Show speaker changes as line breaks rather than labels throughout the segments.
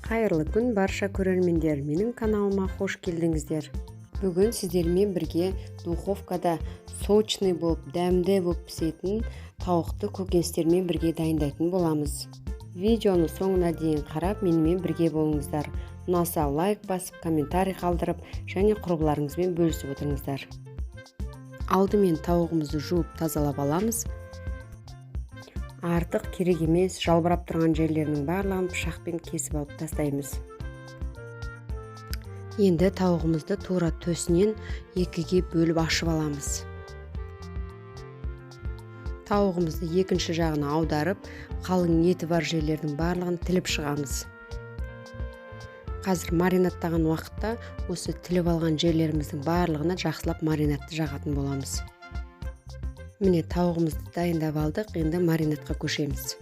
Қайырлы күн барша көрермендер, менің каналыма қош келдіңіздер. Бүгін сіздермен бірге духовкада сочный болып, дәмді болып пісетін тауықты көкөністермен бірге дайындайтын боламыз. Видеоны соңына дейін қарап, менімен бірге болыңыздар. Ұнаса лайк басып, комментарий қалдырып, және құрбыларыңызбен бөлісіп отырыңыздар. Алдымен тауығымызды жуып тазалап аламыз. Артық керек емес, жалбырап тұрған жерлерінің барлығын пышақпен кесіп алып тастаймыз. Енді тауығымызды тура төсінен екіге бөліп ашып аламыз. Тауығымызды екінші жағына аударып, қалың еті бар жерлердің барлығын тіліп шығамыз. Қазір маринаттаған уақытта осы тіліп алған жерлеріміздің барлығына жақсылап маринатты жағатын боламыз. Міне тауығымызды дайындап алдық, енді маринатқа көшеміз.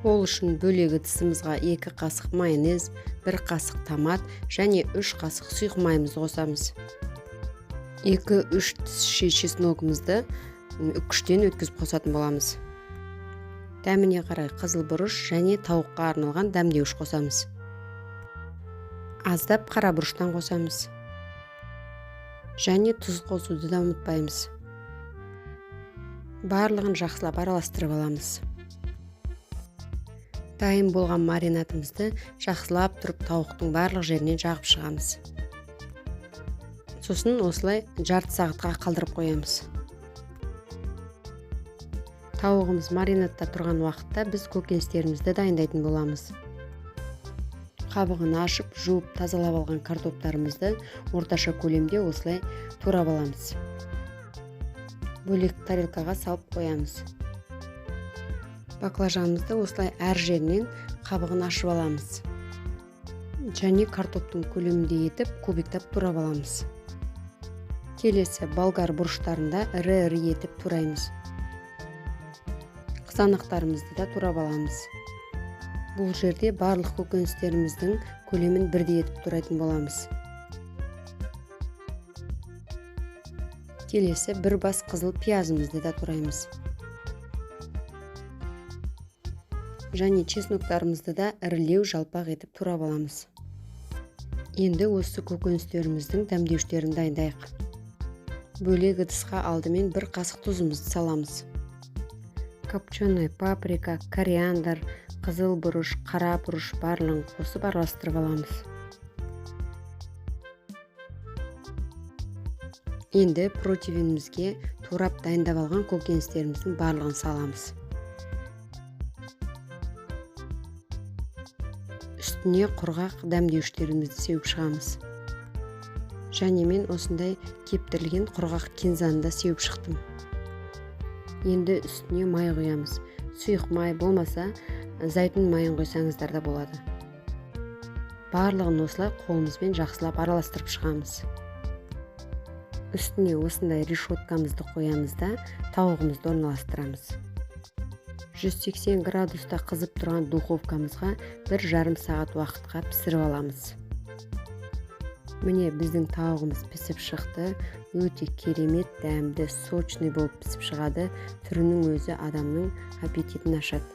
Ол үшін бөлек ыдысымызға 2 қасық майонез, 1 қасық томат және 3 қасық сұйық майымызды қосамыз. 2-3 тіс чесногымызды үккіштен өткізіп қосатын боламыз. Дәміне қарай қызыл бұрыш және тауыққа арналған дәмдеуіш қосамыз. Аздап қара бұрыштан қосамыз. Және тұз қосуды да ұмытпаймыз. Барлығын жақсылап араластырып аламыз. Дайын болған маринатымызды жақсылап тұрып тауықтың барлық жерінен жағып шығамыз. Сосын осылай жарты сағатқа қалдырып қоямыз. Тауығымыз маринатта тұрған уақытта біз көкөністерімізді дайындайтын боламыз. Қабығын ашып, жуып, тазалап алған картоптарымызды орташа көлемде осылай турап аламыз. Бөлек тарелкаға салып қоямыз. Баклажанымызды осылай әр жерінен қабығын ашып аламыз. Және картоптың көлемінде етіп, кубиктап турап аламыз. Келесі болгар бұрыштарында ірі-ірі етіп тураймыз. Қызанақтарымызды да турап аламыз. Бұл жерде барлық көкөністеріміздің көлемін бірдей етіп турайтын боламыз. Келесі 1 бас қызыл пиязымызды да тураймыз. Және чесноктарымызды да ірілеу жалпақ етіп турап аламыз. Енді осы көкөністеріміздің дәмдеуштерін дайындайық. Бөлек ыдысқа алдымен 1 қасық тұзымызды саламыз. Копченый паприка, кориандр, қызыл бұрыш, қара бұрыш барлығын қосып араластырып аламыз. Енді противенімізге турап дайындап алған көкөністеріміздің барлығын саламыз. Үстіне құрғақ дәмдеуштерімізді сеуіп шығамыз. Және мен осындай кептірілген құрғақ кинзаны да сеуіп шықтым. Енді үстіне май құямыз. Сұйық май болмаса, зәйтүн майын қойсаңыздар да болады. Барлығын осылай қолымызбен жақсылап араластырып шығамыз. Үстіне осындай решеткамызды қоямыз да тауығымызды орналастырамыз. 180 градуста қызып тұрған духовкамызға 1,5 сағат уақытқа пісіріп аламыз. Міне біздің тауығымыз пісіп шықты. Өте керемет, дәмді, сочный болып пісіп шығады. Түрінің өзі адамның аппетитін ашады.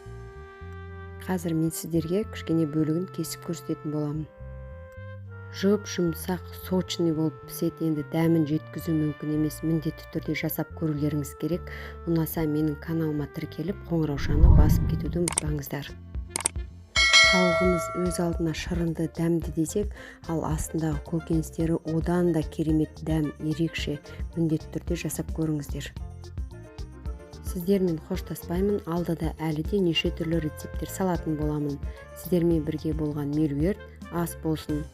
Қазір мен сіздерге кішкене бөлігін кесіп көрсететін боламын. Жұмсақ, сочный болып піседі. Енді дәмін жеткізу мүмкін емес, міндетті түрде жасап көрулеріңіз керек. Ұнаса менің каналыма тіркеліп, қоңыраушаны басып кетуді ұмытпаңыздар. Тауығымыз өз алдына шырынды, дәмді десек, ал астындағы көкөністері одан да керемет, дәм ерекше. Міндетті түрде жасап көріңіздер. Сіздермен қоштаспаймын, алдыда әлі де неше түрлі рецепттер салатын боламын. Сіздермен бірге болған меруерт ас болсын.